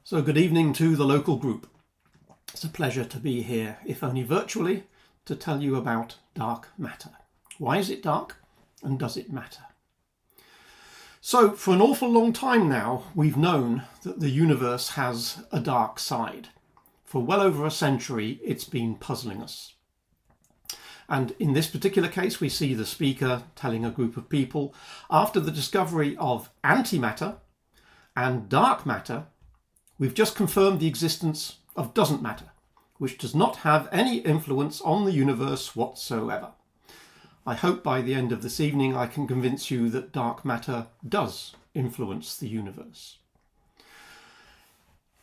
So good evening to the local group. It's a pleasure to be here, if only virtually, to tell you about dark matter. Why is it dark and does it matter? So for an awful long time now, we've known that the universe has a dark side. For well over a century, it's been puzzling us. And in this particular case, we see the speaker telling a group of people, after the discovery of antimatter and dark matter, we've just confirmed the existence of doesn't matter, which does not have any influence on the universe whatsoever. I hope by the end of this evening I can convince you that dark matter does influence the universe.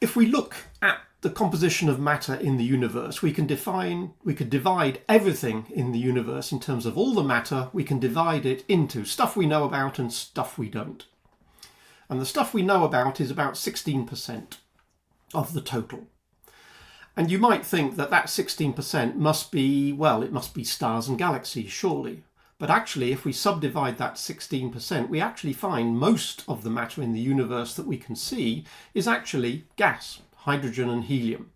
If we look at the composition of matter in the universe, we could divide everything in the universe in terms of all the matter. We can divide it into stuff we know about and stuff we don't. And the stuff we know about is about 16% of the total. And you might think that that 16% must be, well, it must be stars and galaxies, surely. But actually, if we subdivide that 16%, we actually find most of the matter in the universe that we can see is actually gas, hydrogen and helium.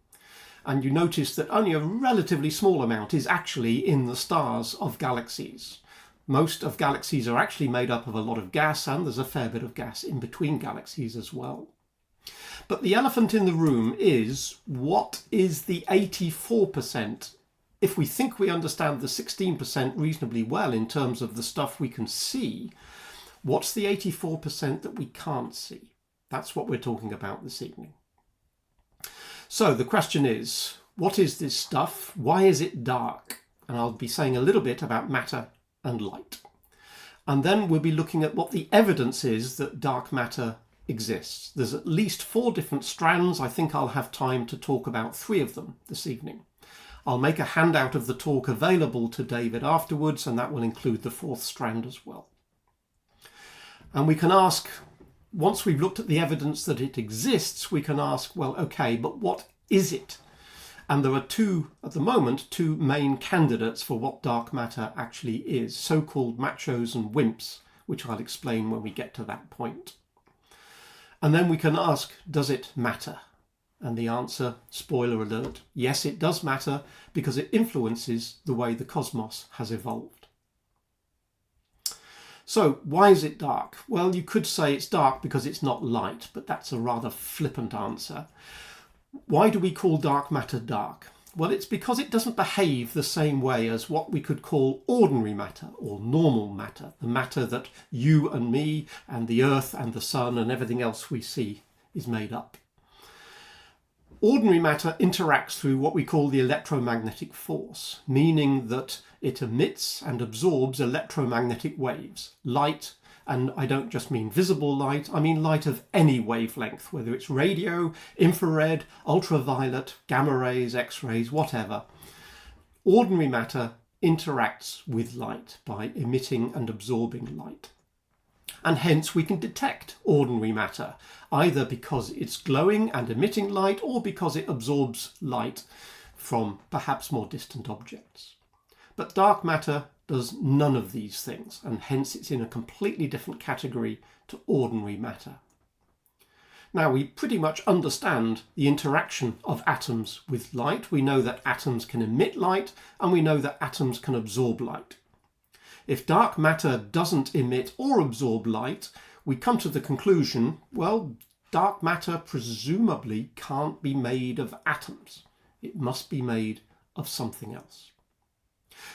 And you notice that only a relatively small amount is actually in the stars of galaxies. Most of galaxies are actually made up of a lot of gas, and there's a fair bit of gas in between galaxies as well. But the elephant in the room is, what is the 84%? If we think we understand the 16% reasonably well in terms of the stuff we can see, what's the 84% that we can't see? That's what we're talking about this evening. So the question is, what is this stuff? Why is it dark? And I'll be saying a little bit about matter and light. And then we'll be looking at what the evidence is that dark matter exists. There's at least 4 different strands. I think I'll have time to talk about 3 of them this evening. I'll make a handout of the talk available to David afterwards, and that will include the 4th strand as well. And we can ask, once we've looked at the evidence that it exists, we can ask, well, okay, but what is it? And there are at the moment, two main candidates for what dark matter actually is, so-called machos and wimps, which I'll explain when we get to that point. And then we can ask, does it matter? And the answer, spoiler alert, yes, it does matter, because it influences the way the cosmos has evolved. So why is it dark? Well, you could say it's dark because it's not light, but that's a rather flippant answer. Why do we call dark matter dark? Well, it's because it doesn't behave the same way as what we could call ordinary matter or normal matter, the matter that you and me and the earth and the sun and everything else we see is made up. Ordinary matter interacts through what we call the electromagnetic force, meaning that it emits and absorbs electromagnetic waves, light, and I don't just mean visible light, I mean light of any wavelength, whether it's radio, infrared, ultraviolet, gamma rays, X-rays, whatever. Ordinary matter interacts with light by emitting and absorbing light. And hence we can detect ordinary matter, either because it's glowing and emitting light or because it absorbs light from perhaps more distant objects. But dark matter does none of these things, and hence it's in a completely different category to ordinary matter. Now, we pretty much understand the interaction of atoms with light. We know that atoms can emit light, and we know that atoms can absorb light. If dark matter doesn't emit or absorb light, we come to the conclusion, well, dark matter presumably can't be made of atoms. It must be made of something else.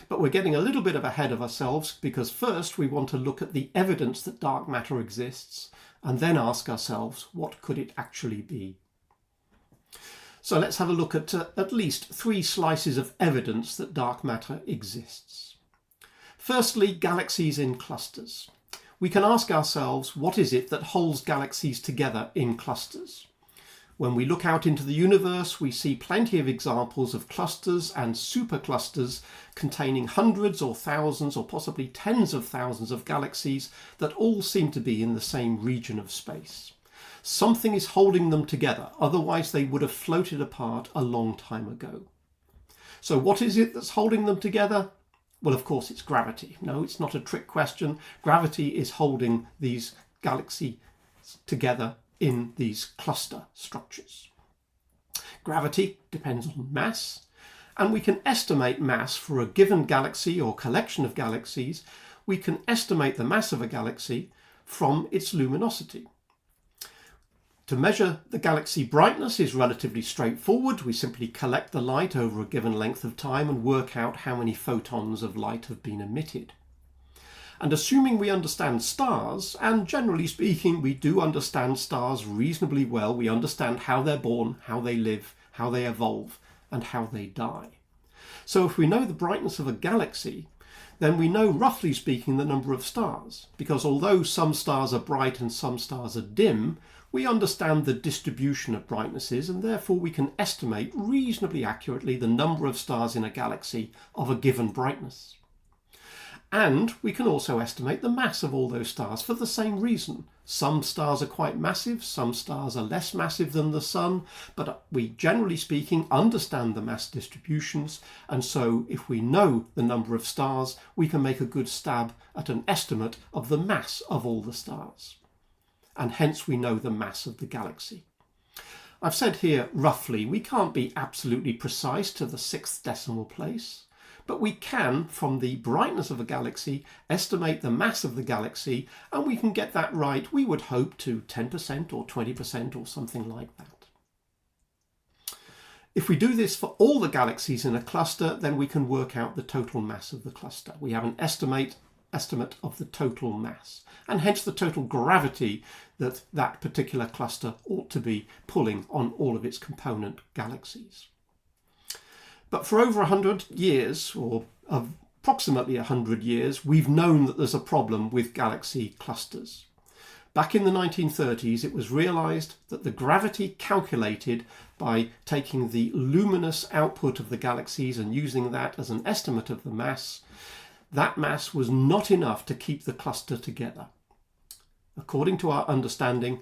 But we're getting a little bit ahead of ourselves, because first we want to look at the evidence that dark matter exists and then ask ourselves, what could it actually be? So let's have a look at least 3 slices of evidence that dark matter exists. Firstly, galaxies in clusters. We can ask ourselves, what is it that holds galaxies together in clusters? When we look out into the universe, we see plenty of examples of clusters and superclusters containing hundreds or thousands or possibly tens of thousands of galaxies that all seem to be in the same region of space. Something is holding them together, otherwise they would have floated apart a long time ago. So what is it that's holding them together? Well, of course, it's gravity. No, it's not a trick question. Gravity is holding these galaxies together in these cluster structures. Gravity depends on mass, and we can estimate mass for a given galaxy or collection of galaxies. We can estimate the mass of a galaxy from its luminosity. To measure the galaxy brightness is relatively straightforward. We simply collect the light over a given length of time and work out how many photons of light have been emitted. And assuming we understand stars, and generally speaking we do understand stars reasonably well, we understand how they're born, how they live, how they evolve, and how they die. So if we know the brightness of a galaxy, then we know, roughly speaking, the number of stars, because although some stars are bright and some stars are dim, we understand the distribution of brightnesses, and therefore we can estimate reasonably accurately the number of stars in a galaxy of a given brightness. And we can also estimate the mass of all those stars for the same reason. Some stars are quite massive, some stars are less massive than the Sun, but we, generally speaking, understand the mass distributions, and so if we know the number of stars, we can make a good stab at an estimate of the mass of all the stars. And hence we know the mass of the galaxy. I've said here roughly, we can't be absolutely precise to the 6th decimal place, but we can, from the brightness of a galaxy, estimate the mass of the galaxy, and we can get that right, we would hope, to 10% or 20% or something like that. If we do this for all the galaxies in a cluster, then we can work out the total mass of the cluster. We have an estimate of the total mass, and hence the total gravity that that particular cluster ought to be pulling on all of its component galaxies. But for over 100 years, or approximately 100 years, we've known that there's a problem with galaxy clusters. Back in the 1930s, it was realized that the gravity calculated by taking the luminous output of the galaxies and using that as an estimate of the mass, that mass was not enough to keep the cluster together. According to our understanding,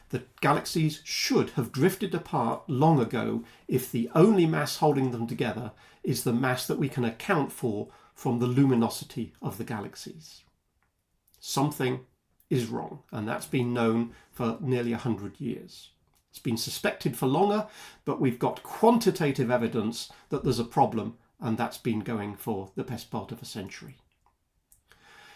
the galaxies should have drifted apart long ago if the only mass holding them together is the mass that we can account for from the luminosity of the galaxies. Something is wrong, and that's been known for nearly 100 years. It's been suspected for longer, but we've got quantitative evidence that there's a problem, and that's been going for the best part of a century.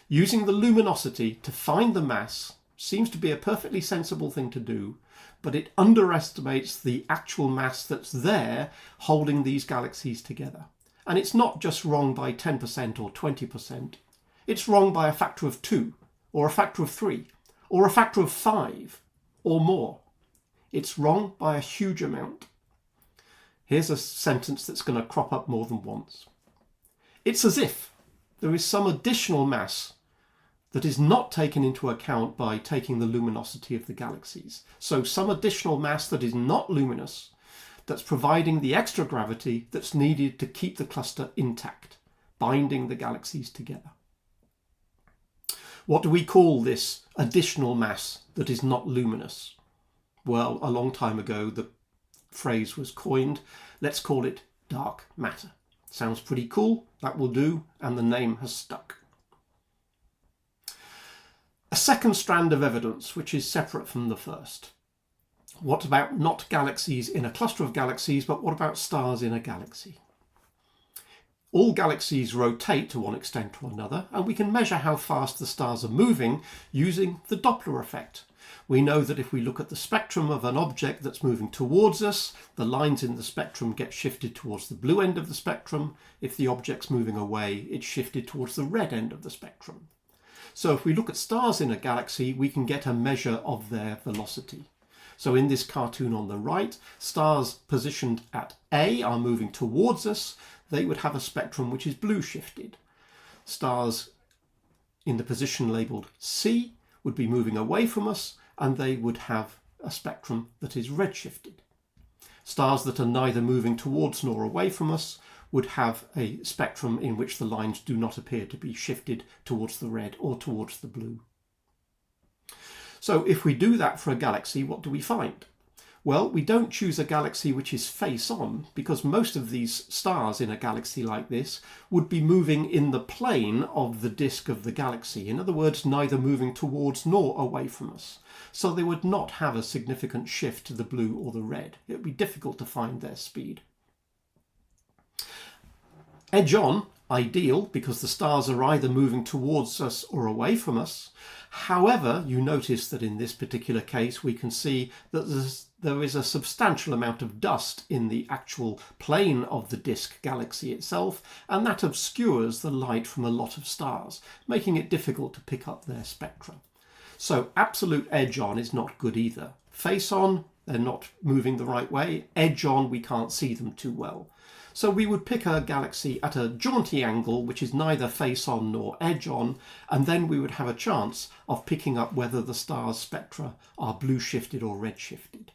Using the luminosity to find the mass seems to be a perfectly sensible thing to do, but it underestimates the actual mass that's there holding these galaxies together. And it's not just wrong by 10% or 20%, it's wrong by a factor of 2, or a factor of 3, or a factor of 5, or more. It's wrong by a huge amount. Here's a sentence that's going to crop up more than once. It's as if there is some additional mass that is not taken into account by taking the luminosity of the galaxies. So some additional mass that is not luminous, that's providing the extra gravity that's needed to keep the cluster intact, binding the galaxies together. What do we call this additional mass that is not luminous? Well, a long time ago the phrase was coined. Let's call it dark matter. Sounds pretty cool, that will do, and the name has stuck. A second strand of evidence, which is separate from the first. What about not galaxies in a cluster of galaxies, but what about stars in a galaxy? All galaxies rotate to one extent or another, and we can measure how fast the stars are moving using the Doppler effect. We know that if we look at the spectrum of an object that's moving towards us, the lines in the spectrum get shifted towards the blue end of the spectrum. If the object's moving away, it's shifted towards the red end of the spectrum. So if we look at stars in a galaxy, we can get a measure of their velocity. So in this cartoon on the right, stars positioned at A are moving towards us. They would have a spectrum which is blue shifted. Stars in the position labelled C would be moving away from us, and they would have a spectrum that is red shifted. Stars that are neither moving towards nor away from us would have a spectrum in which the lines do not appear to be shifted towards the red or towards the blue. So if we do that for a galaxy, what do we find? Well, we don't choose a galaxy which is face on, because most of these stars in a galaxy like this would be moving in the plane of the disk of the galaxy. In other words, neither moving towards nor away from us. So they would not have a significant shift to the blue or the red. It would be difficult to find their speed. Edge on, ideal, because the stars are either moving towards us or away from us. However, you notice that in this particular case we can see that there is a substantial amount of dust in the actual plane of the disk galaxy itself, and that obscures the light from a lot of stars, making it difficult to pick up their spectra. So absolute edge on is not good either. Face on, they're not moving the right way. Edge on, we can't see them too well. So we would pick a galaxy at a jaunty angle, which is neither face on nor edge on, and then we would have a chance of picking up whether the star's spectra are blue shifted or red shifted.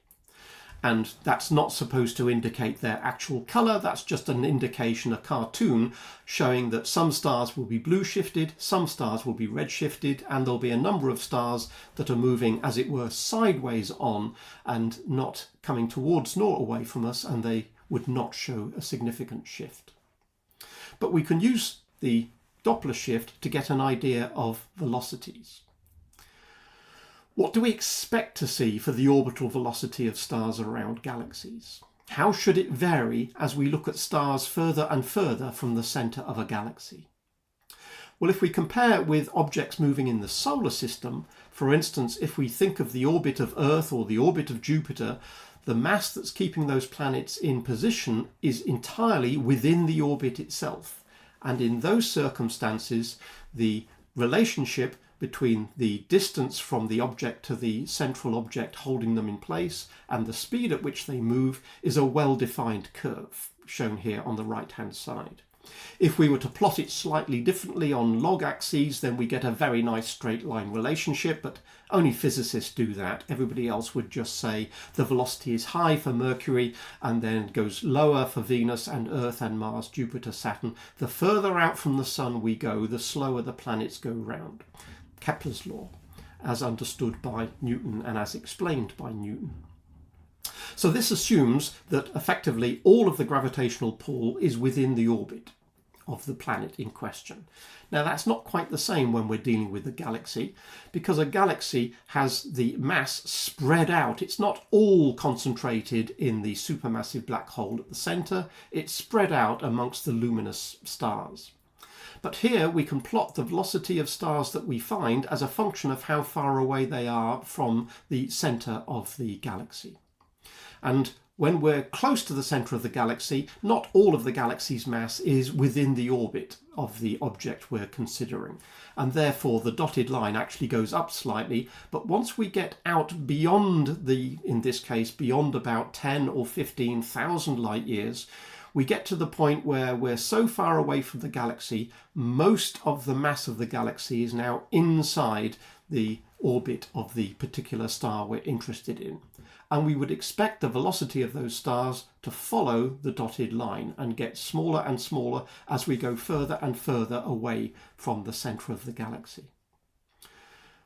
And that's not supposed to indicate their actual colour, that's just an indication, a cartoon, showing that some stars will be blue shifted, some stars will be red shifted, and there'll be a number of stars that are moving, as it were, sideways on and not coming towards nor away from us, and they would not show a significant shift. But we can use the Doppler shift to get an idea of velocities. What do we expect to see for the orbital velocity of stars around galaxies? How should it vary as we look at stars further and further from the centre of a galaxy? Well, if we compare with objects moving in the solar system, for instance, if we think of the orbit of Earth or the orbit of Jupiter, the mass that's keeping those planets in position is entirely within the orbit itself. And in those circumstances, the relationship between the distance from the object to the central object holding them in place and the speed at which they move is a well-defined curve, shown here on the right-hand side. If we were to plot it slightly differently on log axes, then we get a very nice straight line relationship, but only physicists do that. Everybody else would just say the velocity is high for Mercury and then goes lower for Venus and Earth and Mars, Jupiter, Saturn. The further out from the Sun we go, the slower the planets go round. Kepler's law, as understood by Newton and as explained by Newton. So this assumes that effectively all of the gravitational pull is within the orbit of the planet in question. Now that's not quite the same when we're dealing with a galaxy, because a galaxy has the mass spread out. It's not all concentrated in the supermassive black hole at the centre, it's spread out amongst the luminous stars. But here we can plot the velocity of stars that we find as a function of how far away they are from the centre of the galaxy. And when we're close to the centre of the galaxy, not all of the galaxy's mass is within the orbit of the object we're considering. And therefore the dotted line actually goes up slightly. But once we get out beyond in this case, beyond about 10 or 15,000 light years, we get to the point where we're so far away from the galaxy, most of the mass of the galaxy is now inside the orbit of the particular star we're interested in. And we would expect the velocity of those stars to follow the dotted line and get smaller and smaller as we go further and further away from the centre of the galaxy.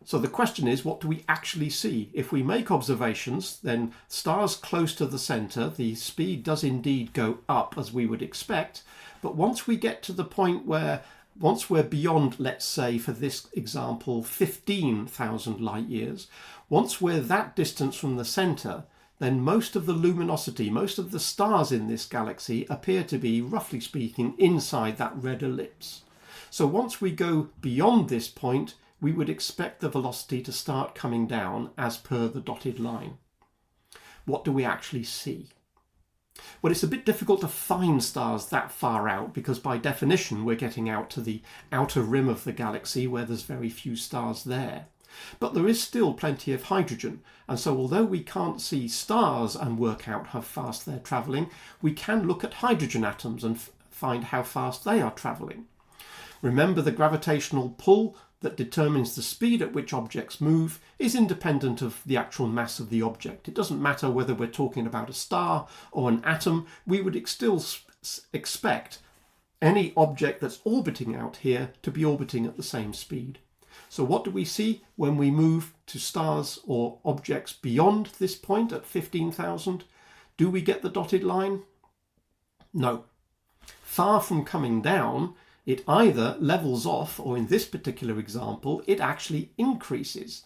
So the question is, what do we actually see? If we make observations, then stars close to the centre, the speed does indeed go up as we would expect. But once we get to the point where, once we're beyond, let's say for this example, 15,000 light years, once we're that distance from the centre, then most of the luminosity, most of the stars in this galaxy appear to be, roughly speaking, inside that red ellipse. So once we go beyond this point, we would expect the velocity to start coming down as per the dotted line. What do we actually see? Well, it's a bit difficult to find stars that far out because by definition we're getting out to the outer rim of the galaxy where there's very few stars there. But there is still plenty of hydrogen, and so although we can't see stars and work out how fast they're travelling, we can look at hydrogen atoms and find how fast they are travelling. Remember, the gravitational pull that determines the speed at which objects move is independent of the actual mass of the object. It doesn't matter whether we're talking about a star or an atom, we would still expect any object that's orbiting out here to be orbiting at the same speed. So what do we see when we move to stars or objects beyond this point at 15,000? Do we get the dotted line? No. Far from coming down, it either levels off, or in this particular example, it actually increases.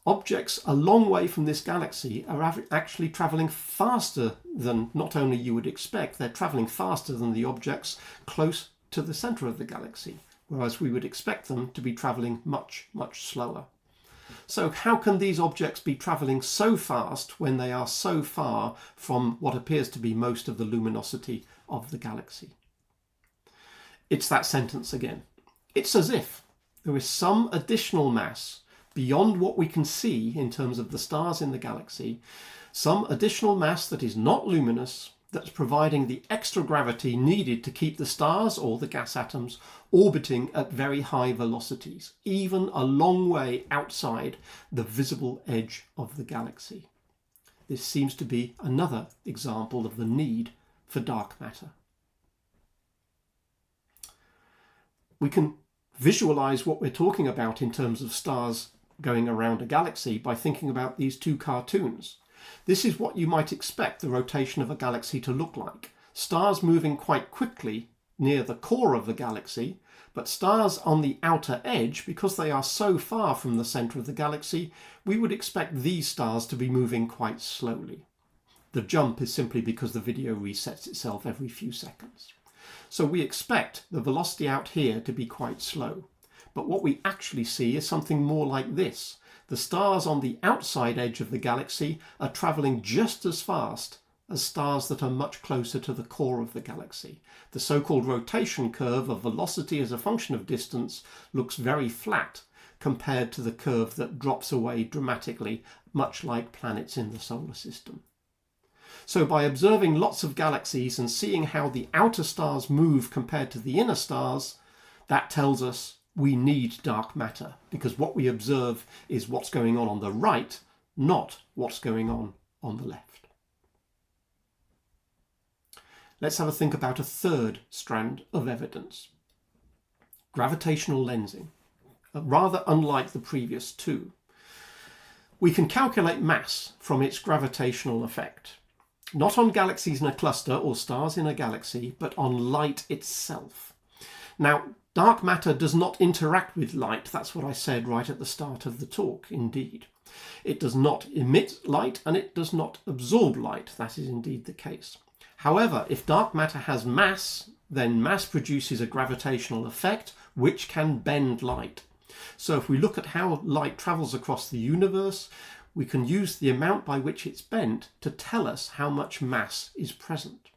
Objects a long way from this galaxy are actually travelling faster than not only you would expect, they're travelling faster than the objects close to the centre of the galaxy, whereas we would expect them to be travelling much, much slower. So how can these objects be travelling so fast when they are so far from what appears to be most of the luminosity of the galaxy? It's that sentence again. It's as if there is some additional mass beyond what we can see in terms of the stars in the galaxy, some additional mass that is not luminous, that's providing the extra gravity needed to keep the stars or the gas atoms orbiting at very high velocities, even a long way outside the visible edge of the galaxy. This seems to be another example of the need for dark matter. We can visualize what we're talking about in terms of stars going around a galaxy by thinking about these two cartoons. This is what you might expect the rotation of a galaxy to look like. Stars moving quite quickly near the core of the galaxy, but stars on the outer edge, because they are so far from the centre of the galaxy, we would expect these stars to be moving quite slowly. The jump is simply because the video resets itself every few seconds. So we expect the velocity out here to be quite slow. But what we actually see is something more like this. The stars on the outside edge of the galaxy are travelling just as fast as stars that are much closer to the core of the galaxy. The so-called rotation curve of velocity as a function of distance looks very flat compared to the curve that drops away dramatically, much like planets in the solar system. So by observing lots of galaxies and seeing how the outer stars move compared to the inner stars, that tells us we need dark matter, because what we observe is what's going on the right, not what's going on the left. Let's have a think about a third strand of evidence. Gravitational lensing, rather unlike the previous two. We can calculate mass from its gravitational effect, not on galaxies in a cluster or stars in a galaxy, but on light itself. Now, dark matter does not interact with light. That's what I said right at the start of the talk, indeed. It does not emit light and it does not absorb light. That is indeed the case. However, if dark matter has mass, then mass produces a gravitational effect which can bend light. So if we look at how light travels across the universe, we can use the amount by which it's bent to tell us how much mass is present.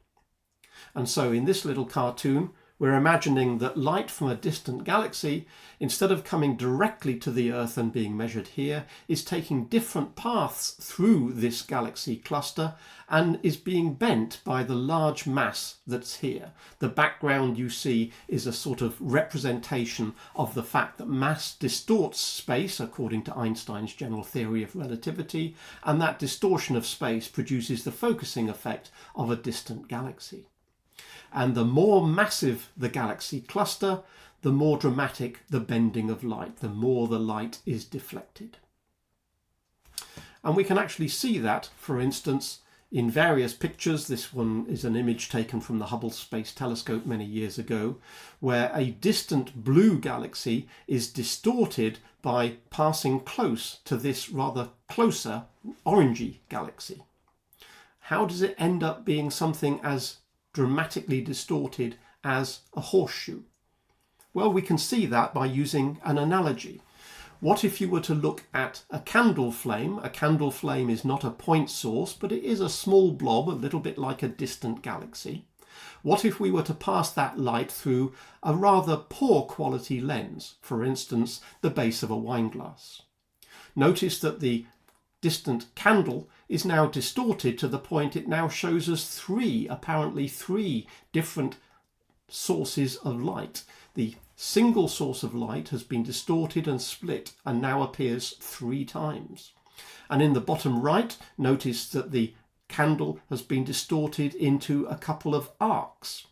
And so in this little cartoon, we're imagining that light from a distant galaxy, instead of coming directly to the Earth and being measured here, is taking different paths through this galaxy cluster and is being bent by the large mass that's here. The background you see is a sort of representation of the fact that mass distorts space, according to Einstein's general theory of relativity, and that distortion of space produces the focusing effect of a distant galaxy. And the more massive the galaxy cluster, the more dramatic the bending of light, the more the light is deflected. And we can actually see that, for instance, in various pictures. This one is an image taken from the Hubble Space Telescope many years ago, where a distant blue galaxy is distorted by passing close to this rather closer orangey galaxy. How does it end up being something as dramatically distorted as a horseshoe? Well, we can see that by using an analogy. What if you were to look at a candle flame? A candle flame is not a point source, but it is a small blob, a little bit like a distant galaxy. What if we were to pass that light through a rather poor quality lens, for instance, the base of a wine glass? Notice that the distant candle is now distorted to the point it now shows us apparently three different sources of light. The single source of light has been distorted and split and now appears 3 times. And in the bottom right, notice that the candle has been distorted into a couple of arcs.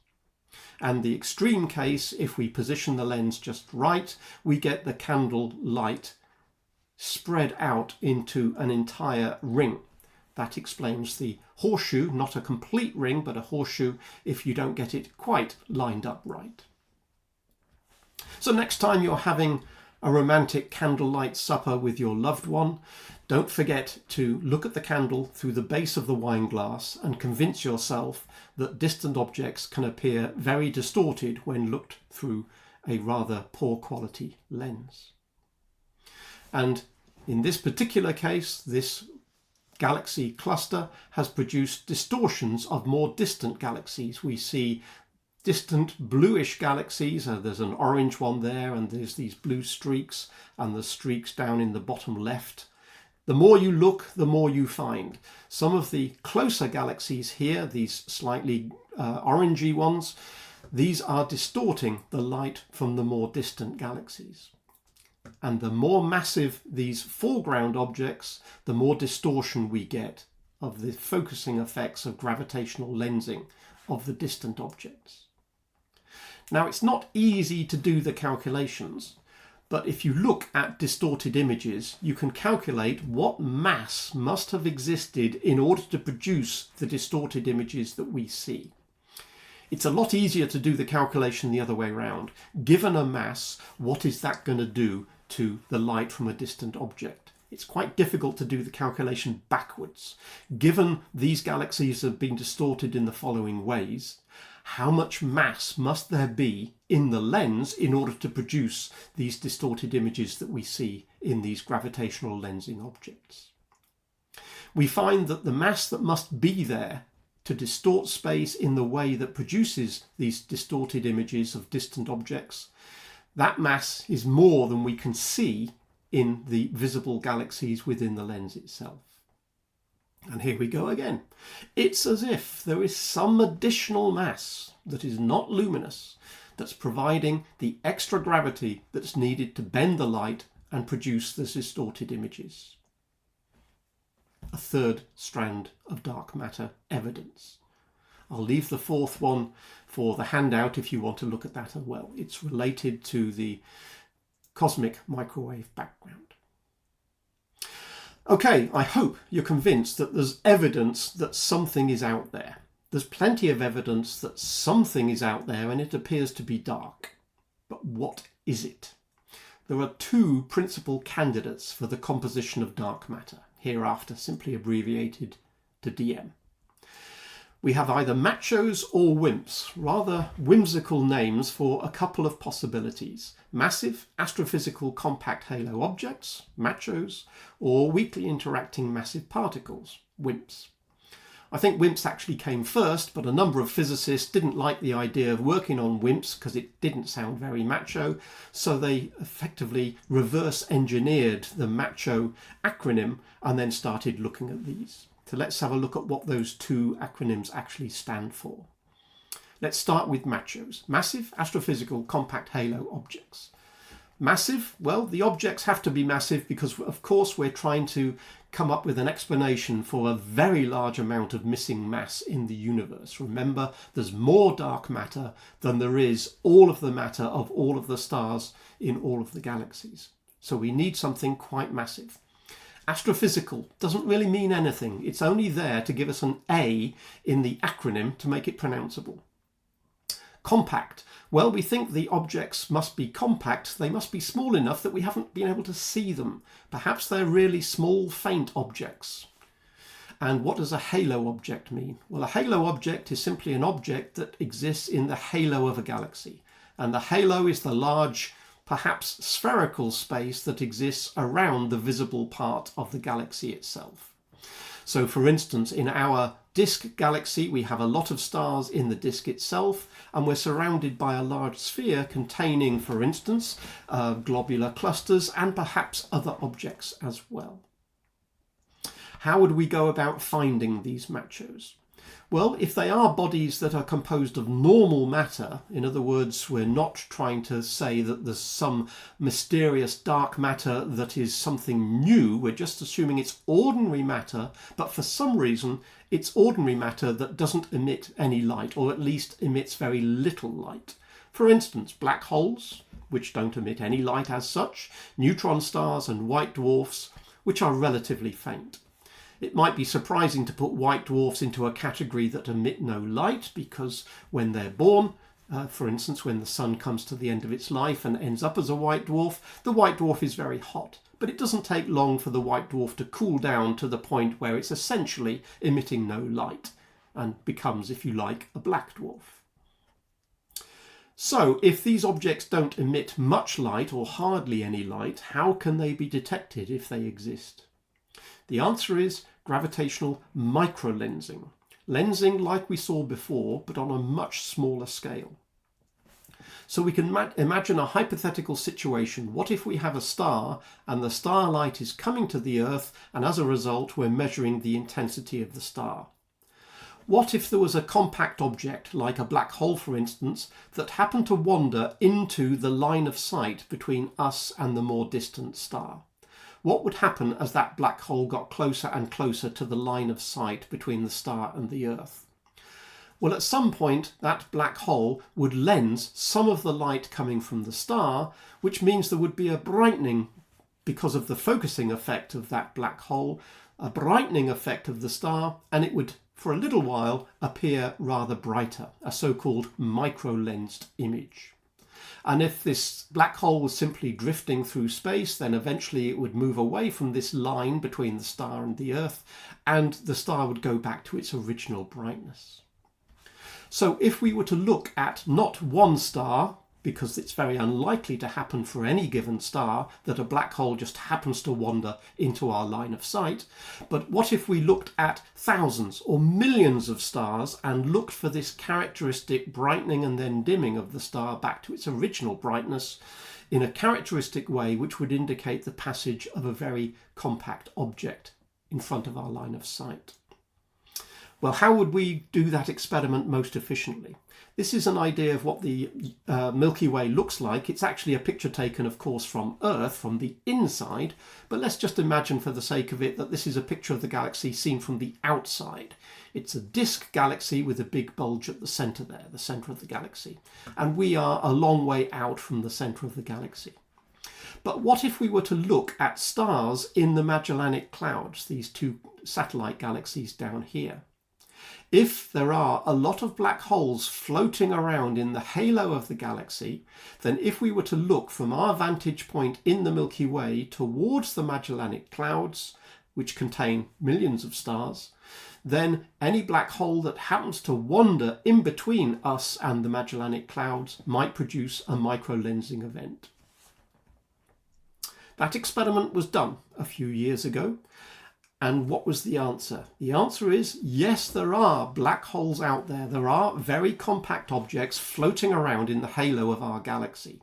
And the extreme case, if we position the lens just right, we get the candle light spread out into an entire ring. That explains the horseshoe, not a complete ring, but a horseshoe if you don't get it quite lined up right. So next time you're having a romantic candlelight supper with your loved one, don't forget to look at the candle through the base of the wine glass and convince yourself that distant objects can appear very distorted when looked through a rather poor quality lens. And in this particular case, this galaxy cluster has produced distortions of more distant galaxies. We see distant bluish galaxies. There's an orange one there, and there's these blue streaks, and the streaks down in the bottom left. The more you look, the more you find. Some of the closer galaxies here, these slightly orangey ones, these are distorting the light from the more distant galaxies. And the more massive these foreground objects, the more distortion we get of the focusing effects of gravitational lensing of the distant objects. Now, it's not easy to do the calculations, but if you look at distorted images, you can calculate what mass must have existed in order to produce the distorted images that we see. It's a lot easier to do the calculation the other way around. Given a mass, what is that going to do to the light from a distant object? It's quite difficult to do the calculation backwards. Given these galaxies have been distorted in the following ways, how much mass must there be in the lens in order to produce these distorted images that we see in these gravitational lensing objects? We find that the mass that must be there to distort space in the way that produces these distorted images of distant objects, that mass is more than we can see in the visible galaxies within the lens itself. And here we go again. It's as if there is some additional mass that is not luminous that's providing the extra gravity that's needed to bend the light and produce the distorted images. A third strand of dark matter evidence. I'll leave the fourth one for the handout if you want to look at that as well. It's related to the cosmic microwave background. Okay, I hope you're convinced that there's evidence that something is out there. There's plenty of evidence that something is out there and it appears to be dark. But what is it? There are two principal candidates for the composition of dark matter, hereafter simply abbreviated to DM. We have either machos or WIMPs, rather whimsical names for a couple of possibilities. Massive astrophysical compact halo objects, machos, or weakly interacting massive particles, WIMPs. I think WIMPs actually came first, but a number of physicists didn't like the idea of working on WIMPs because it didn't sound very macho, so they effectively reverse engineered the macho acronym and then started looking at these. So let's have a look at what those two acronyms actually stand for. Let's start with machos. Massive astrophysical compact halo objects. Massive, well, the objects have to be massive because, of course, we're trying to come up with an explanation for a very large amount of missing mass in the universe. Remember, there's more dark matter than there is all of the matter of all of the stars in all of the galaxies. So we need something quite massive. Astrophysical doesn't really mean anything. It's only there to give us an A in the acronym to make it pronounceable. Compact. Well, we think the objects must be compact. They must be small enough that we haven't been able to see them. Perhaps they're really small, faint objects. And what does a halo object mean? Well, a halo object is simply an object that exists in the halo of a galaxy. And the halo is the large, perhaps spherical space that exists around the visible part of the galaxy itself. So for instance, in our disk galaxy, we have a lot of stars in the disk itself, and we're surrounded by a large sphere containing, for instance, globular clusters and perhaps other objects as well. How would we go about finding these machos? Well, if they are bodies that are composed of normal matter, in other words, we're not trying to say that there's some mysterious dark matter that is something new, we're just assuming it's ordinary matter, but for some reason it's ordinary matter that doesn't emit any light, or at least emits very little light. For instance, black holes, which don't emit any light as such, neutron stars and white dwarfs, which are relatively faint. It might be surprising to put white dwarfs into a category that emit no light, because when they're born, for instance, when the sun comes to the end of its life and ends up as a white dwarf, the white dwarf is very hot. But it doesn't take long for the white dwarf to cool down to the point where it's essentially emitting no light and becomes, if you like, a black dwarf. So, if these objects don't emit much light or hardly any light, how can they be detected if they exist? The answer is gravitational microlensing. Lensing like we saw before, but on a much smaller scale. So we can imagine a hypothetical situation. What if we have a star and the starlight is coming to the Earth, and as a result we're measuring the intensity of the star? What if there was a compact object, like a black hole for instance, that happened to wander into the line of sight between us and the more distant star? What would happen as that black hole got closer and closer to the line of sight between the star and the Earth? Well, at some point that black hole would lens some of the light coming from the star, which means there would be a brightening because of the focusing effect of that black hole, a brightening effect of the star, and it would for a little while appear rather brighter, a so-called microlensed image. And if this black hole was simply drifting through space, then eventually it would move away from this line between the star and the Earth, and the star would go back to its original brightness. So if we were to look at not one star, because it's very unlikely to happen for any given star that a black hole just happens to wander into our line of sight, but what if we looked at thousands or millions of stars and looked for this characteristic brightening and then dimming of the star back to its original brightness in a characteristic way which would indicate the passage of a very compact object in front of our line of sight? Well, how would we do that experiment most efficiently? This is an idea of what the Milky Way looks like. It's actually a picture taken, of course, from Earth, from the inside, but let's just imagine for the sake of it that this is a picture of the galaxy seen from the outside. It's a disk galaxy with a big bulge at the centre there, the centre of the galaxy, and we are a long way out from the centre of the galaxy. But what if we were to look at stars in the Magellanic Clouds, these two satellite galaxies down here? If there are a lot of black holes floating around in the halo of the galaxy, then if we were to look from our vantage point in the Milky Way towards the Magellanic Clouds, which contain millions of stars, then any black hole that happens to wander in between us and the Magellanic Clouds might produce a microlensing event. That experiment was done a few years ago. And what was the answer? The answer is yes, there are black holes out there. There are very compact objects floating around in the halo of our galaxy,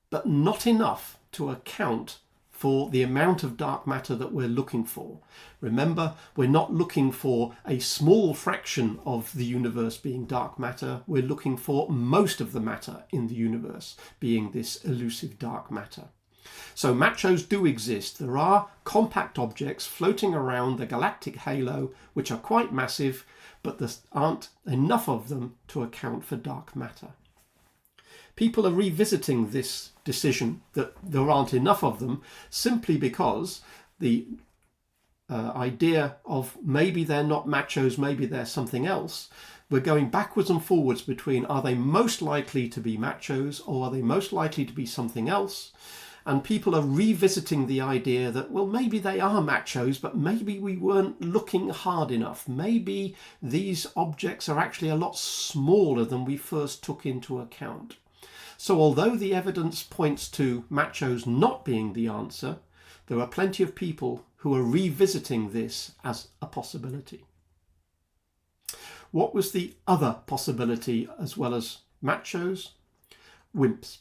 but not enough to account for the amount of dark matter that we're looking for. Remember, we're not looking for a small fraction of the universe being dark matter. We're looking for most of the matter in the universe being this elusive dark matter. So machos do exist. There are compact objects floating around the galactic halo which are quite massive, but there aren't enough of them to account for dark matter. People are revisiting this decision that there aren't enough of them simply because the idea of maybe they're not machos, maybe they're something else. We're going backwards and forwards between are they most likely to be machos or are they most likely to be something else? And people are revisiting the idea that, well, maybe they are machos, but maybe we weren't looking hard enough. Maybe these objects are actually a lot smaller than we first took into account. So although the evidence points to machos not being the answer, there are plenty of people who are revisiting this as a possibility. What was the other possibility as well as machos? WIMPs.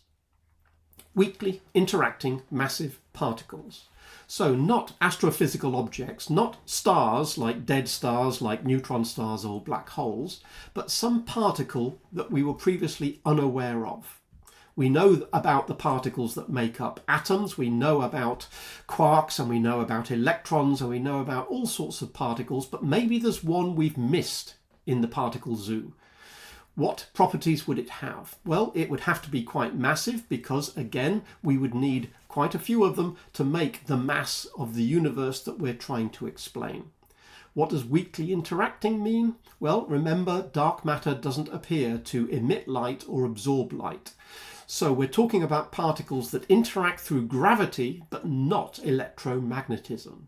weakly interacting massive particles. So not astrophysical objects, not stars like dead stars, like neutron stars or black holes, but some particle that we were previously unaware of. We know about the particles that make up atoms, we know about quarks, and we know about electrons, and we know about all sorts of particles, but maybe there's one we've missed in the particle zoo. What properties would it have? Well, it would have to be quite massive because, again, we would need quite a few of them to make the mass of the universe that we're trying to explain. What does weakly interacting mean? Well, remember, dark matter doesn't appear to emit light or absorb light. So we're talking about particles that interact through gravity, but not electromagnetism.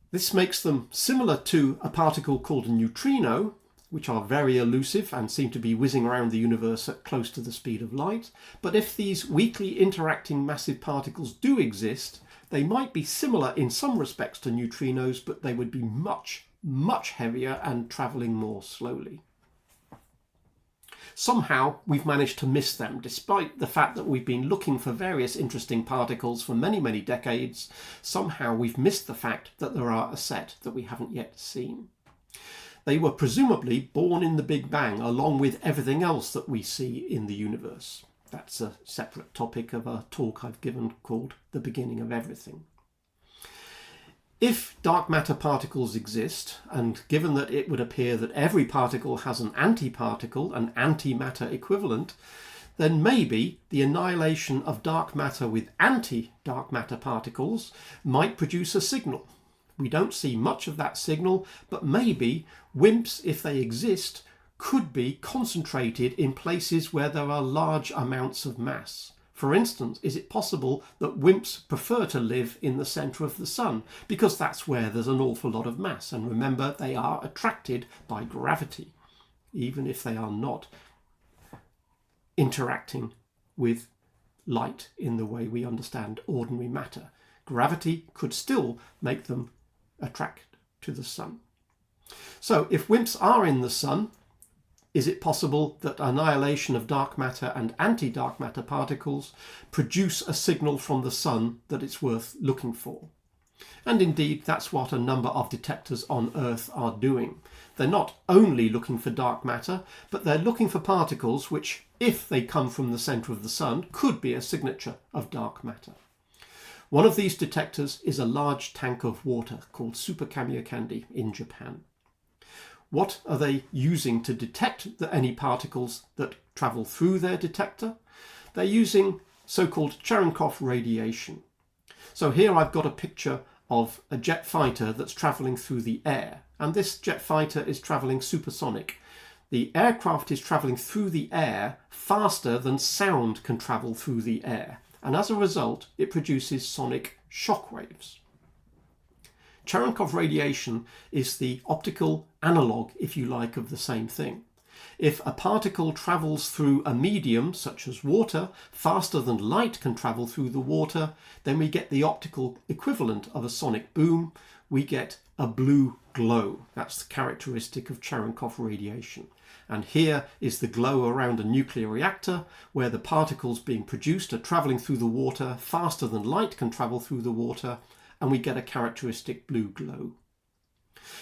This makes them similar to a particle called a neutrino, which are very elusive and seem to be whizzing around the universe at close to the speed of light. But if these weakly interacting massive particles do exist, they might be similar in some respects to neutrinos, but they would be much, much heavier and travelling more slowly. Somehow we've managed to miss them, despite the fact that we've been looking for various interesting particles for many, many decades. Somehow we've missed the fact that there are a set that we haven't yet seen. They were presumably born in the Big Bang along with everything else that we see in the universe. That's a separate topic of a talk I've given called The Beginning of Everything. If dark matter particles exist, and given that it would appear that every particle has an antiparticle, an antimatter equivalent, then maybe the annihilation of dark matter with anti-dark matter particles might produce a signal. We don't see much of that signal, but maybe WIMPs, if they exist, could be concentrated in places where there are large amounts of mass. For instance, is it possible that WIMPs prefer to live in the centre of the sun because that's where there's an awful lot of mass? And remember, they are attracted by gravity, even if they are not interacting with light in the way we understand ordinary matter. Gravity could still make them attract to the sun. So if WIMPs are in the sun, is it possible that annihilation of dark matter and anti-dark matter particles produce a signal from the sun that it's worth looking for? And indeed, that's what a number of detectors on Earth are doing. They're not only looking for dark matter, but they're looking for particles which, if they come from the centre of the sun, could be a signature of dark matter. One of these detectors is a large tank of water called Super Kamiokande in Japan. What are they using to detect any particles that travel through their detector? They're using so-called Cherenkov radiation. So here I've got a picture of a jet fighter that's travelling through the air, and this jet fighter is travelling supersonic. The aircraft is travelling through the air faster than sound can travel through the air, and as a result it produces sonic shock waves. Cherenkov radiation is the optical analogue, if you like, of the same thing. If a particle travels through a medium, such as water, faster than light can travel through the water, then we get the optical equivalent of a sonic boom. We get a blue glow. That's the characteristic of Cherenkov radiation. And here is the glow around a nuclear reactor, where the particles being produced are travelling through the water faster than light can travel through the water, and we get a characteristic blue glow.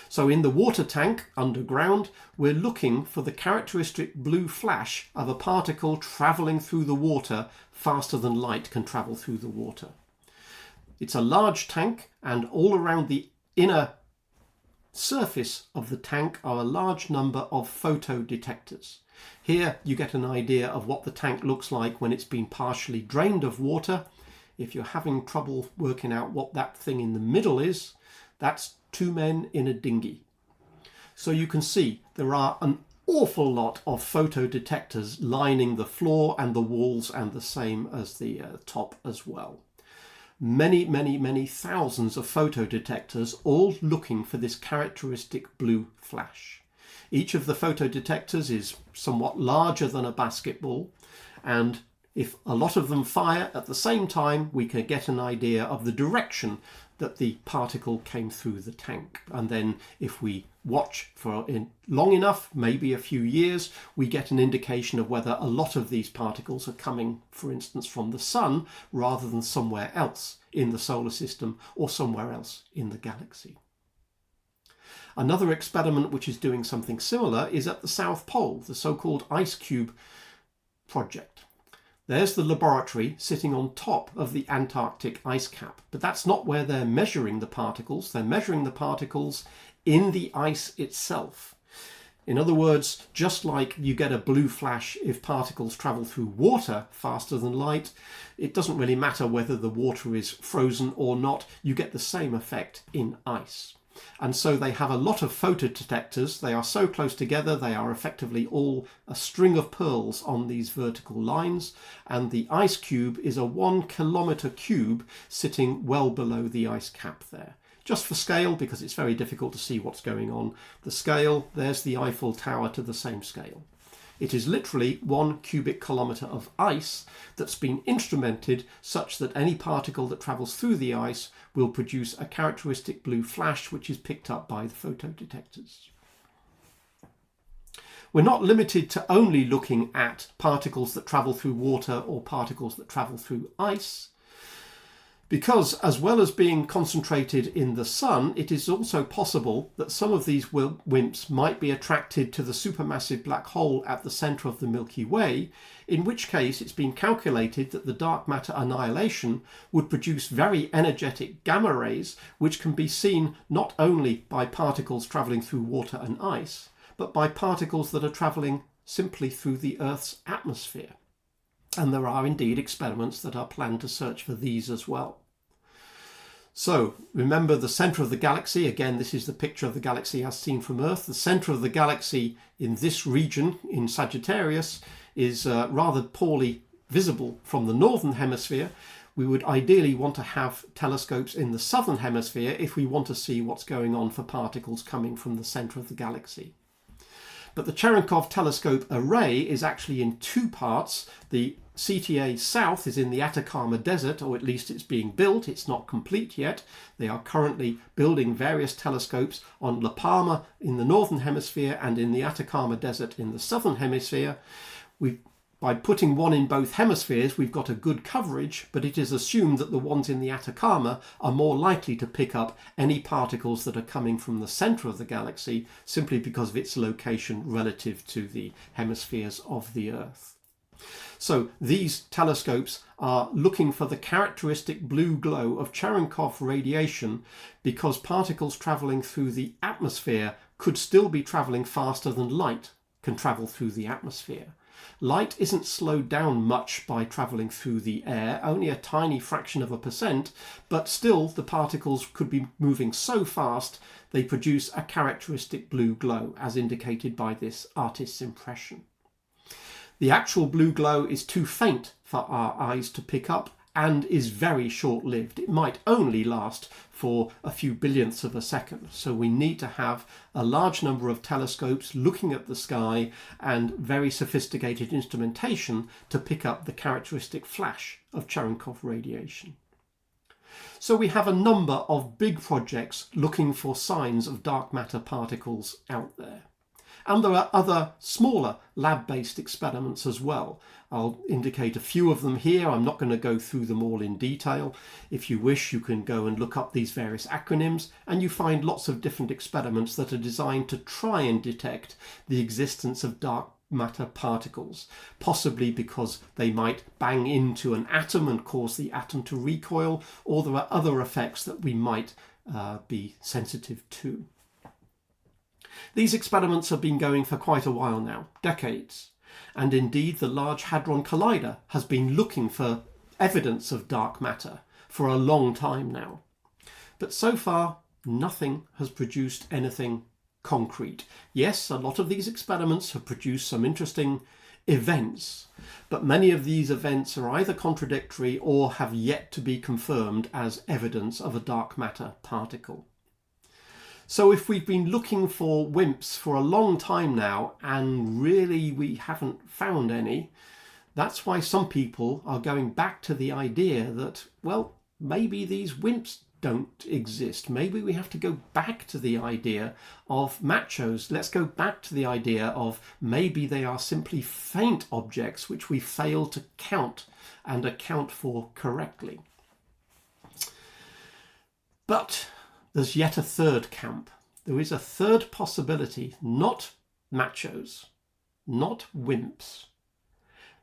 So in the water tank underground, we're looking for the characteristic blue flash of a particle travelling through the water faster than light can travel through the water. It's a large tank, and all around the inner surface of the tank are a large number of photodetectors. Here you get an idea of what the tank looks like when it's been partially drained of water. If you're having trouble working out what that thing in the middle is, that's two men in a dinghy. So you can see there are an awful lot of photodetectors lining the floor and the walls, and the same as the top as well. Many, many, many thousands of photodetectors, all looking for this characteristic blue flash. Each of the photodetectors is somewhat larger than a basketball, and if a lot of them fire at the same time, we can get an idea of the direction that the particle came through the tank. And then if we watch for long enough, maybe a few years, we get an indication of whether a lot of these particles are coming, for instance, from the sun rather than somewhere else in the solar system or somewhere else in the galaxy. Another experiment which is doing something similar is at the South Pole, the so-called Ice Cube project. There's the laboratory sitting on top of the Antarctic ice cap, but that's not where they're measuring the particles. They're measuring the particles in the ice itself. In other words, just like you get a blue flash if particles travel through water faster than light, it doesn't really matter whether the water is frozen or not, you get the same effect in ice. And so they have a lot of photodetectors. They are so close together, they are effectively all a string of pearls on these vertical lines. And the ice cube is a 1 kilometre cube sitting well below the ice cap there. Just for scale, because it's very difficult to see what's going on. The scale, there's the Eiffel Tower to the same scale. It is literally 1 cubic kilometre of ice that's been instrumented such that any particle that travels through the ice will produce a characteristic blue flash which is picked up by the photodetectors. We're not limited to only looking at particles that travel through water or particles that travel through ice, because as well as being concentrated in the sun, it is also possible that some of these WIMPs might be attracted to the supermassive black hole at the centre of the Milky Way, in which case it's been calculated that the dark matter annihilation would produce very energetic gamma rays, which can be seen not only by particles travelling through water and ice, but by particles that are travelling simply through the Earth's atmosphere. And there are indeed experiments that are planned to search for these as well. So remember the centre of the galaxy. Again, this is the picture of the galaxy as seen from Earth. The centre of the galaxy in this region in Sagittarius is rather poorly visible from the northern hemisphere. We would ideally want to have telescopes in the southern hemisphere if we want to see what's going on for particles coming from the centre of the galaxy. But the Cherenkov telescope array is actually in two parts. The CTA South is in the Atacama Desert, or at least it's being built. It's not complete yet. They are currently building various telescopes on La Palma in the northern hemisphere and in the Atacama Desert in the southern hemisphere. By putting one in both hemispheres, we've got a good coverage, but it is assumed that the ones in the Atacama are more likely to pick up any particles that are coming from the centre of the galaxy, simply because of its location relative to the hemispheres of the Earth. So these telescopes are looking for the characteristic blue glow of Cherenkov radiation, because particles travelling through the atmosphere could still be travelling faster than light can travel through the atmosphere. Light isn't slowed down much by travelling through the air, only a tiny fraction of a percent, but still the particles could be moving so fast they produce a characteristic blue glow, as indicated by this artist's impression. The actual blue glow is too faint for our eyes to pick up and is very short-lived. It might only last for a few billionths of a second. So we need to have a large number of telescopes looking at the sky and very sophisticated instrumentation to pick up the characteristic flash of Cherenkov radiation. So we have a number of big projects looking for signs of dark matter particles out there. And there are other smaller lab-based experiments as well. I'll indicate a few of them here. I'm not going to go through them all in detail. If you wish, you can go and look up these various acronyms, and you find lots of different experiments that are designed to try and detect the existence of dark matter particles, possibly because they might bang into an atom and cause the atom to recoil, or there are other effects that we might be sensitive to. These experiments have been going for quite a while now, decades, and indeed the Large Hadron Collider has been looking for evidence of dark matter for a long time now. But so far, nothing has produced anything concrete. Yes, a lot of these experiments have produced some interesting events, but many of these events are either contradictory or have yet to be confirmed as evidence of a dark matter particle. So if we've been looking for WIMPs for a long time now and really we haven't found any, that's why some people are going back to the idea that, well, maybe these WIMPs don't exist. Maybe we have to go back to the idea of machos. Let's go back to the idea of maybe they are simply faint objects which we fail to count and account for correctly. But there's yet a third camp. There is a third possibility, not machos, not wimps.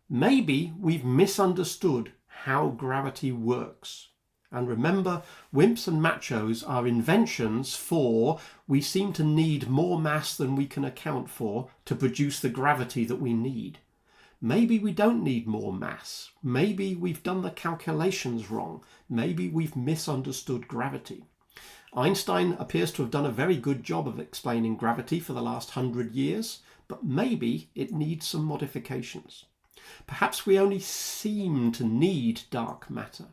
Maybe we've misunderstood how gravity works. And remember, wimps and machos are inventions for we seem to need more mass than we can account for to produce the gravity that we need. Maybe we don't need more mass. Maybe we've done the calculations wrong. Maybe we've misunderstood gravity. Einstein appears to have done a very good job of explaining gravity for the last 100 years, but maybe it needs some modifications. Perhaps we only seem to need dark matter.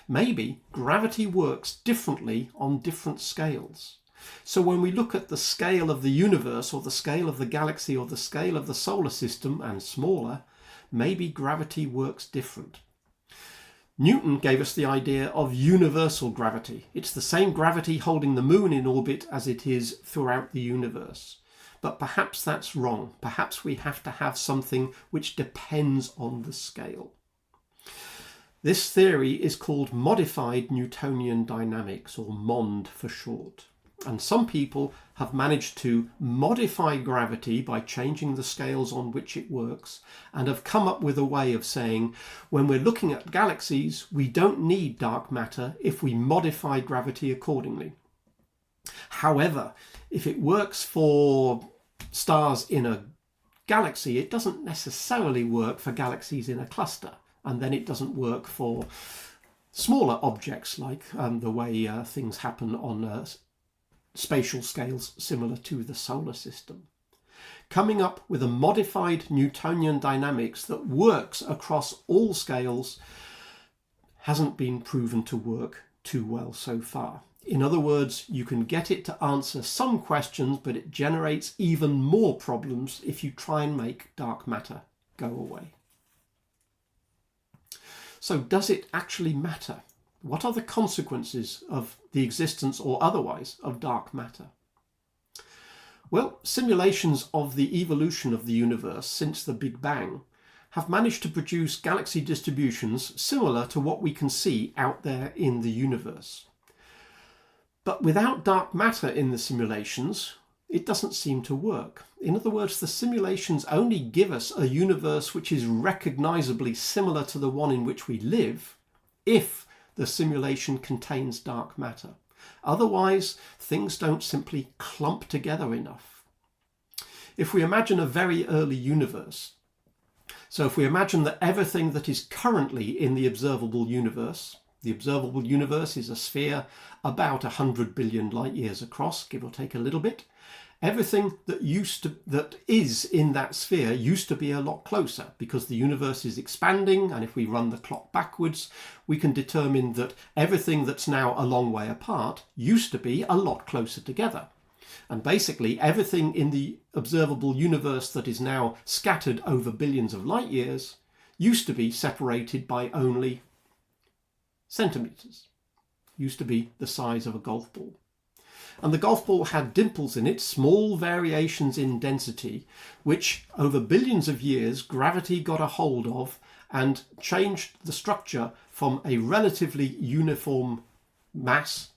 Maybe gravity works differently on different scales. So when we look at the scale of the universe or the scale of the galaxy or the scale of the solar system and smaller, maybe gravity works different. Newton gave us the idea of universal gravity. It's the same gravity holding the moon in orbit as it is throughout the universe. But perhaps that's wrong. Perhaps we have to have something which depends on the scale. This theory is called modified Newtonian dynamics, or MOND for short. And some people have managed to modify gravity by changing the scales on which it works, and have come up with a way of saying when we're looking at galaxies, we don't need dark matter if we modify gravity accordingly. However, if it works for stars in a galaxy, it doesn't necessarily work for galaxies in a cluster. And then it doesn't work for smaller objects like the way things happen on spatial scales similar to the solar system. Coming up with a modified Newtonian dynamics that works across all scales hasn't been proven to work too well so far. In other words, you can get it to answer some questions, but it generates even more problems if you try and make dark matter go away. So does it actually matter? What are the consequences of the existence or otherwise of dark matter? Well, simulations of the evolution of the universe since the Big Bang have managed to produce galaxy distributions similar to what we can see out there in the universe. But without dark matter in the simulations, it doesn't seem to work. In other words, the simulations only give us a universe which is recognizably similar to the one in which we live if the simulation contains dark matter. Otherwise, things don't simply clump together enough. If we imagine a very early universe, so if we imagine that everything that is currently in the observable universe is a sphere about 100 billion light years across, give or take a little bit. Everything that is in that sphere used to be a lot closer because the universe is expanding, and if we run the clock backwards, we can determine that everything that's now a long way apart used to be a lot closer together. And basically everything in the observable universe that is now scattered over billions of light years used to be separated by only centimeters, used to be the size of a golf ball. And the golf ball had dimples in it, small variations in density, which over billions of years gravity got a hold of and changed the structure from a relatively uniform mass,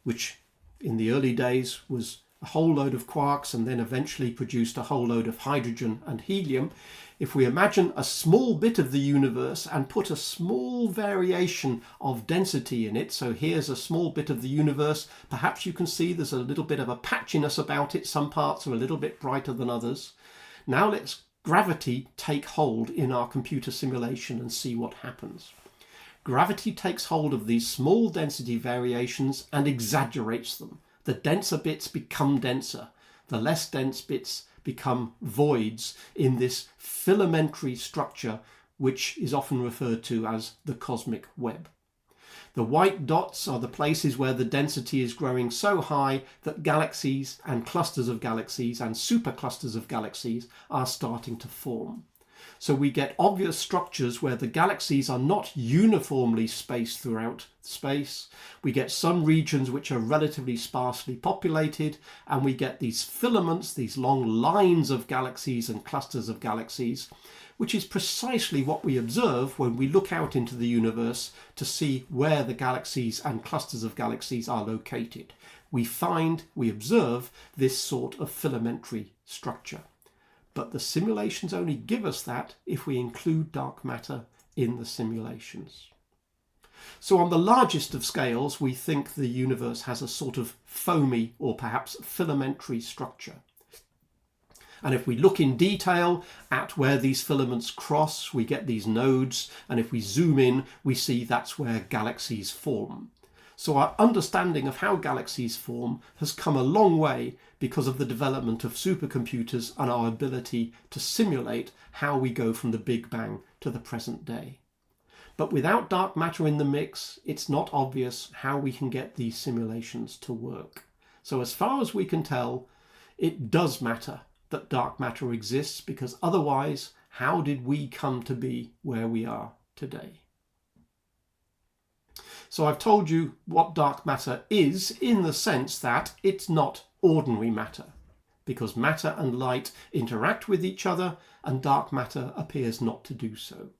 which in the early days was a whole load of quarks and then eventually produced a whole load of hydrogen and helium. If we imagine a small bit of the universe and put a small variation of density in it, so here's a small bit of the universe, perhaps you can see there's a little bit of a patchiness about it, some parts are a little bit brighter than others. Now let's gravity take hold in our computer simulation and see what happens. Gravity takes hold of these small density variations and exaggerates them. The denser bits become denser, the less dense bits become voids in this filamentary structure which is often referred to as the cosmic web. The white dots are the places where the density is growing so high that galaxies and clusters of galaxies and superclusters of galaxies are starting to form. So we get obvious structures where the galaxies are not uniformly spaced throughout space. We get some regions which are relatively sparsely populated, and we get these filaments, these long lines of galaxies and clusters of galaxies, which is precisely what we observe when we look out into the universe to see where the galaxies and clusters of galaxies are located. We observe this sort of filamentary structure. But the simulations only give us that if we include dark matter in the simulations. So on the largest of scales, we think the universe has a sort of foamy or perhaps filamentary structure. And if we look in detail at where these filaments cross, we get these nodes. And if we zoom in, we see that's where galaxies form. So our understanding of how galaxies form has come a long way because of the development of supercomputers and our ability to simulate how we go from the Big Bang to the present day. But without dark matter in the mix, it's not obvious how we can get these simulations to work. So as far as we can tell, it does matter that dark matter exists, because otherwise, how did we come to be where we are today? So I've told you what dark matter is, in the sense that it's not ordinary matter, because matter and light interact with each other and dark matter appears not to do so.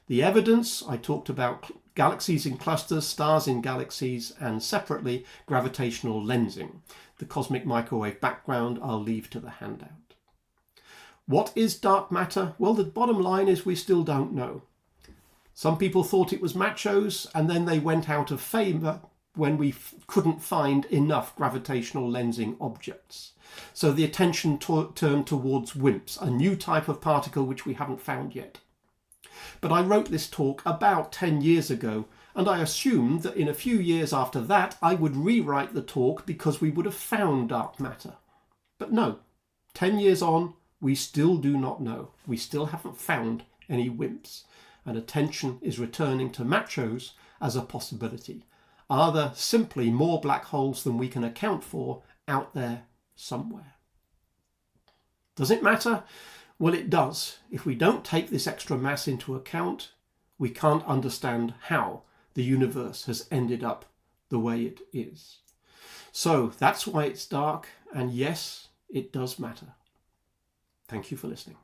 The evidence, I talked about galaxies in clusters, stars in galaxies, and separately gravitational lensing. The cosmic microwave background I'll leave to the handout. What is dark matter? Well, the bottom line is we still don't know. Some people thought it was machos, and then they went out of favour when we couldn't find enough gravitational lensing objects. So the attention turned towards WIMPs, a new type of particle which we haven't found yet. But I wrote this talk about 10 years ago, and I assumed that in a few years after that I would rewrite the talk because we would have found dark matter. But no, 10 years on, we still do not know. We still haven't found any WIMPs. And attention is returning to machos as a possibility. Are there simply more black holes than we can account for out there somewhere? Does it matter? Well, it does. If we don't take this extra mass into account, we can't understand how the universe has ended up the way it is. So that's why it's dark, and yes, it does matter. Thank you for listening.